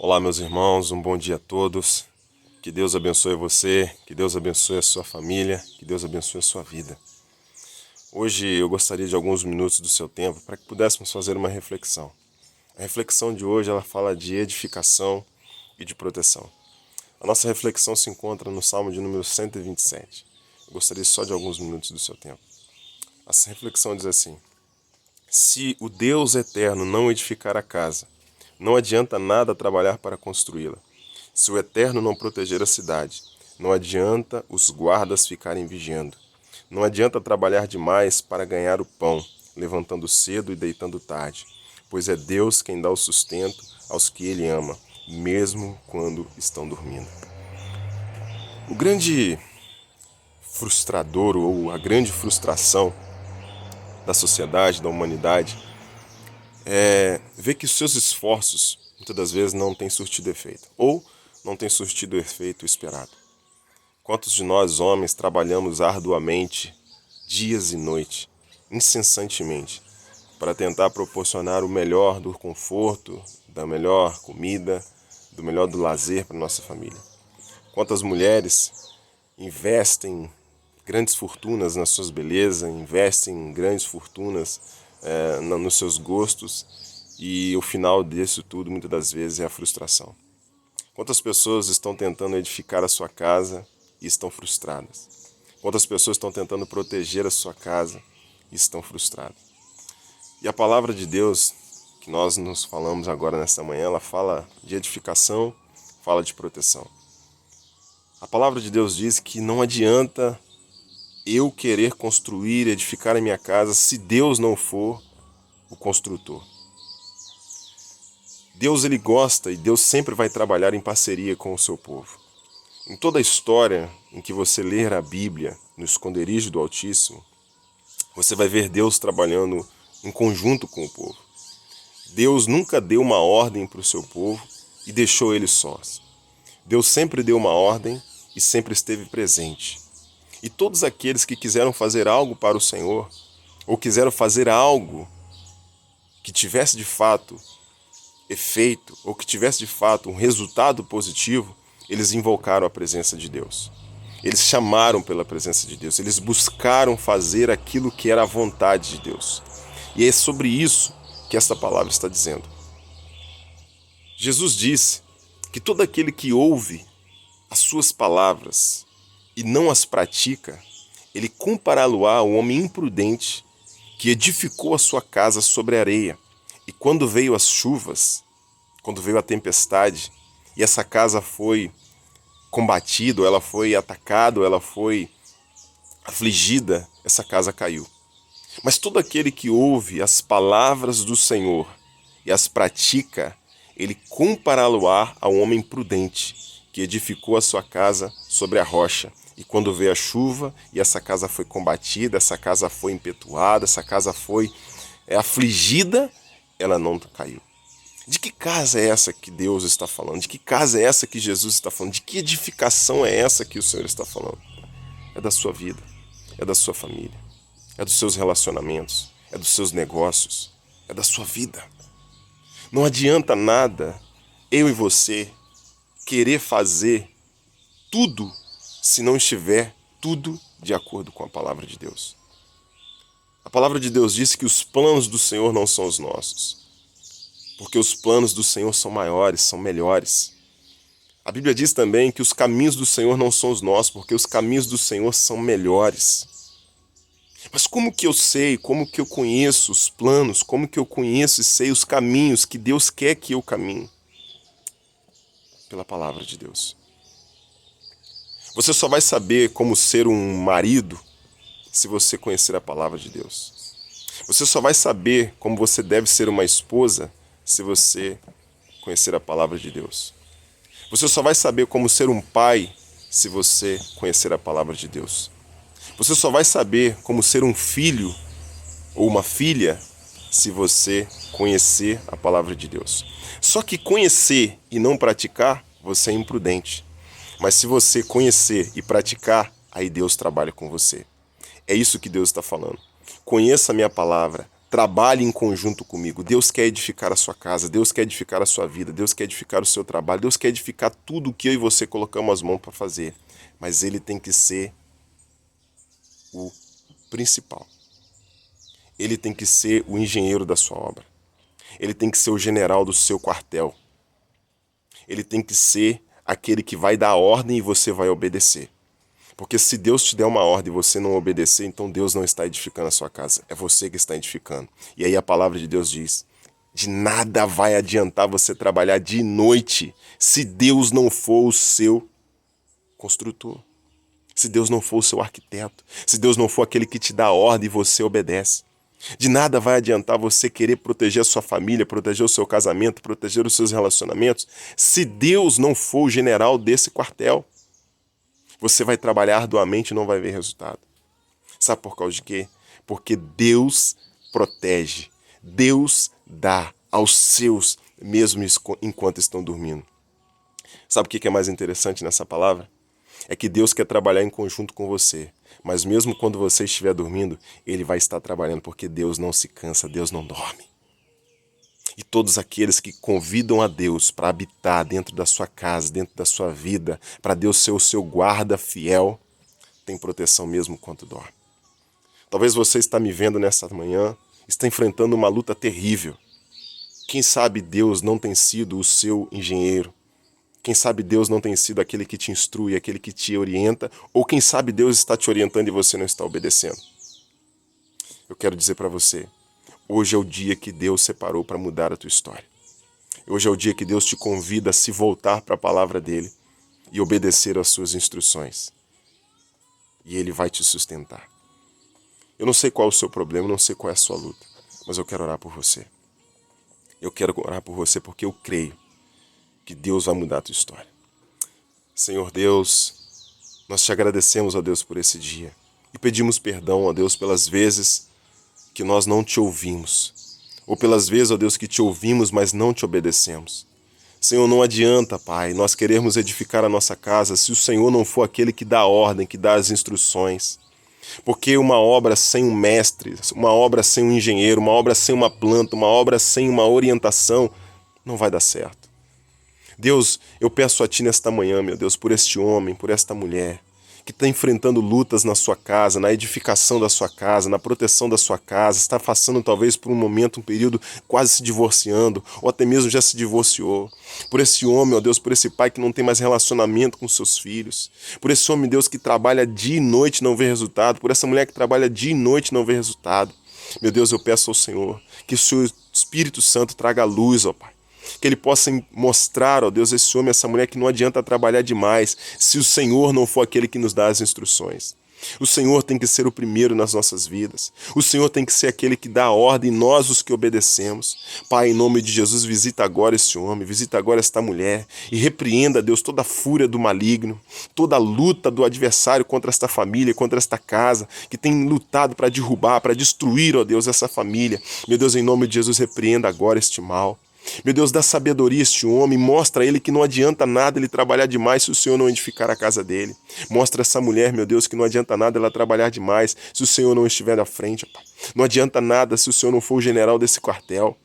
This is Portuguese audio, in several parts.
Olá, meus irmãos, um bom dia a todos. Que Deus abençoe você, que Deus abençoe a sua família, que Deus abençoe a sua vida. Hoje eu gostaria de alguns minutos do seu tempo para que pudéssemos fazer uma reflexão. A reflexão de hoje ela fala de edificação e de proteção. A nossa reflexão se encontra no Salmo de número 127. Eu gostaria só de alguns minutos do seu tempo. Essa reflexão diz assim: se o Deus eterno não edificar a casa, não adianta nada trabalhar para construí-la. Se o Eterno não proteger a cidade, não adianta os guardas ficarem vigiando. Não adianta trabalhar demais para ganhar o pão, levantando cedo e deitando tarde, pois é Deus quem dá o sustento aos que Ele ama, mesmo quando estão dormindo. O grande frustrador ou a grande frustração da sociedade, da humanidade, é ver que os seus esforços muitas das vezes não têm surtido efeito, ou não têm surtido o efeito esperado. Quantos de nós, homens, trabalhamos arduamente, dias e noites, incessantemente, para tentar proporcionar o melhor do conforto, da melhor comida, do melhor do lazer para nossa família? Quantas mulheres investem grandes fortunas nas suas belezas, investem grandes fortunas nos seus gostos, e o final disso tudo muitas das vezes é a frustração. Quantas pessoas estão tentando edificar a sua casa e estão frustradas? Quantas pessoas estão tentando proteger a sua casa e estão frustradas? E a palavra de Deus que nós nos falamos agora nesta manhã, ela fala de edificação, fala de proteção. A palavra de Deus diz que não adianta eu querer construir, edificar a minha casa se Deus não for o construtor. Deus ele gosta e Deus sempre vai trabalhar em parceria com o seu povo. Em toda a história em que você ler a Bíblia no esconderijo do Altíssimo, você vai ver Deus trabalhando em conjunto com o povo. Deus nunca deu uma ordem para o seu povo e deixou eles sós. Deus sempre deu uma ordem e sempre esteve presente. E todos aqueles que quiseram fazer algo para o Senhor, ou quiseram fazer algo que tivesse de fato efeito, ou que tivesse de fato um resultado positivo, eles invocaram a presença de Deus. Eles chamaram pela presença de Deus, eles buscaram fazer aquilo que era a vontade de Deus. E é sobre isso que esta palavra está dizendo. Jesus disse que todo aquele que ouve as suas palavras e não as pratica, ele compará-lo-á ao homem imprudente que edificou a sua casa sobre a areia. E quando veio as chuvas, quando veio a tempestade, e essa casa foi combatida, ela foi atacada, ela foi afligida, essa casa caiu. Mas todo aquele que ouve as palavras do Senhor e as pratica, ele compará-lo-á ao homem prudente que edificou a sua casa sobre a rocha. E quando veio a chuva e essa casa foi combatida, essa casa foi impetuada, essa casa foi afligida, ela não caiu. De que casa é essa que Deus está falando? De que casa é essa que Jesus está falando? De que edificação é essa que o Senhor está falando? É da sua vida, é da sua família, é dos seus relacionamentos, é dos seus negócios, é da sua vida. Não adianta nada eu e você querer fazer tudo se não estiver tudo de acordo com a palavra de Deus. A palavra de Deus diz que os planos do Senhor não são os nossos, porque os planos do Senhor são maiores, são melhores. A Bíblia diz também que os caminhos do Senhor não são os nossos, porque os caminhos do Senhor são melhores. Mas como que eu sei, como que eu conheço os planos, como que eu conheço e sei os caminhos que Deus quer que eu caminhe? Pela palavra de Deus. Você só vai saber como ser um marido se você conhecer a palavra de Deus. Você só vai saber como você deve ser uma esposa se você conhecer a palavra de Deus. Você só vai saber como ser um pai se você conhecer a palavra de Deus. Você só vai saber como ser um filho ou uma filha se você conhecer a palavra de Deus. Só que conhecer e não praticar, você é imprudente. Mas se você conhecer e praticar, aí Deus trabalha com você. É isso que Deus está falando. Conheça a minha palavra, Trabalhe em conjunto comigo. Deus quer edificar a sua casa, Deus quer edificar a sua vida, Deus quer edificar o seu trabalho, Deus quer edificar tudo que eu e você colocamos as mãos para fazer. Mas ele tem que ser o principal. Ele tem que ser o engenheiro da sua obra. Ele tem que ser o general do seu quartel. Ele tem que ser aquele que vai dar a ordem e você vai obedecer. Porque se Deus te der uma ordem e você não obedecer, então Deus não está edificando a sua casa. É você que está edificando. E aí a palavra de Deus diz: de nada vai adiantar você trabalhar de noite se Deus não for o seu construtor. Se Deus não for o seu arquiteto. Se Deus não for aquele que te dá a ordem e você obedece. De nada vai adiantar você querer proteger a sua família, proteger o seu casamento, proteger os seus relacionamentos, se Deus não for o general desse quartel. Você vai trabalhar arduamente e não vai ver resultado. Sabe por causa de quê? Porque Deus protege, Deus dá aos seus, mesmo enquanto estão dormindo. Sabe o que é mais interessante nessa palavra? É que Deus quer trabalhar em conjunto com você, mas mesmo quando você estiver dormindo, Ele vai estar trabalhando, porque Deus não se cansa, Deus não dorme. E todos aqueles que convidam a Deus para habitar dentro da sua casa, dentro da sua vida, para Deus ser o seu guarda fiel, tem proteção mesmo quando dorme. Talvez você está me vendo nessa manhã, está enfrentando uma luta terrível. Quem sabe Deus não tem sido o seu engenheiro? Quem sabe Deus não tem sido aquele que te instrui, aquele que te orienta? Ou quem sabe Deus está te orientando e você não está obedecendo? Eu quero dizer para você, hoje é o dia que Deus separou para mudar a tua história. Hoje é o dia que Deus te convida a se voltar para a palavra dele e obedecer às suas instruções. E ele vai te sustentar. Eu não sei qual é o seu problema, eu não sei qual é a sua luta, mas eu quero orar por você. Eu quero orar por você porque eu creio que Deus vai mudar a tua história. Senhor Deus, nós te agradecemos, ó Deus, por esse dia. E pedimos perdão, ó Deus, pelas vezes que nós não te ouvimos. Ou pelas vezes, ó Deus, que te ouvimos, mas não te obedecemos. Senhor, não adianta, Pai, nós queremos edificar a nossa casa se o Senhor não for aquele que dá a ordem, que dá as instruções. Porque uma obra sem um mestre, uma obra sem um engenheiro, uma obra sem uma planta, uma obra sem uma orientação, não vai dar certo. Deus, eu peço a Ti nesta manhã, meu Deus, por este homem, por esta mulher, que está enfrentando lutas na sua casa, na edificação da sua casa, na proteção da sua casa, está passando talvez por um momento, um período quase se divorciando, ou até mesmo já se divorciou. Por esse homem, ó Deus, por esse pai que não tem mais relacionamento com seus filhos. Por esse homem, Deus, que trabalha dia e noite e não vê resultado. Por essa mulher que trabalha dia e noite e não vê resultado. Meu Deus, eu peço ao Senhor que o seu Espírito Santo traga a luz, ó Pai. Que ele possa mostrar, ó Deus, esse homem, essa mulher, que não adianta trabalhar demais se o Senhor não for aquele que nos dá as instruções. O Senhor tem que ser o primeiro nas nossas vidas. O Senhor tem que ser aquele que dá a ordem, nós os que obedecemos. Pai, em nome de Jesus, visita agora esse homem, visita agora esta mulher e repreenda, Deus, toda a fúria do maligno, toda a luta do adversário contra esta família, contra esta casa, que tem lutado para derrubar, para destruir, ó Deus, essa família. Meu Deus, em nome de Jesus, repreenda agora este mal. Meu Deus, dá sabedoria a este homem, mostra a ele que não adianta nada ele trabalhar demais se o Senhor não edificar a casa dele. Mostra essa mulher, meu Deus, que não adianta nada ela trabalhar demais se o Senhor não estiver à frente, Pai. Não adianta nada se o Senhor não for o general desse quartel.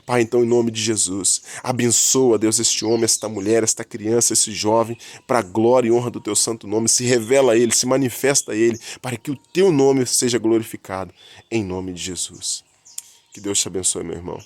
Pai, então, em nome de Jesus, abençoa, Deus, este homem, esta mulher, esta criança, esse jovem, para a glória e honra do Teu santo nome. Se revela a ele, se manifesta a ele, para que o Teu nome seja glorificado, em nome de Jesus. Que Deus te abençoe, meu irmão.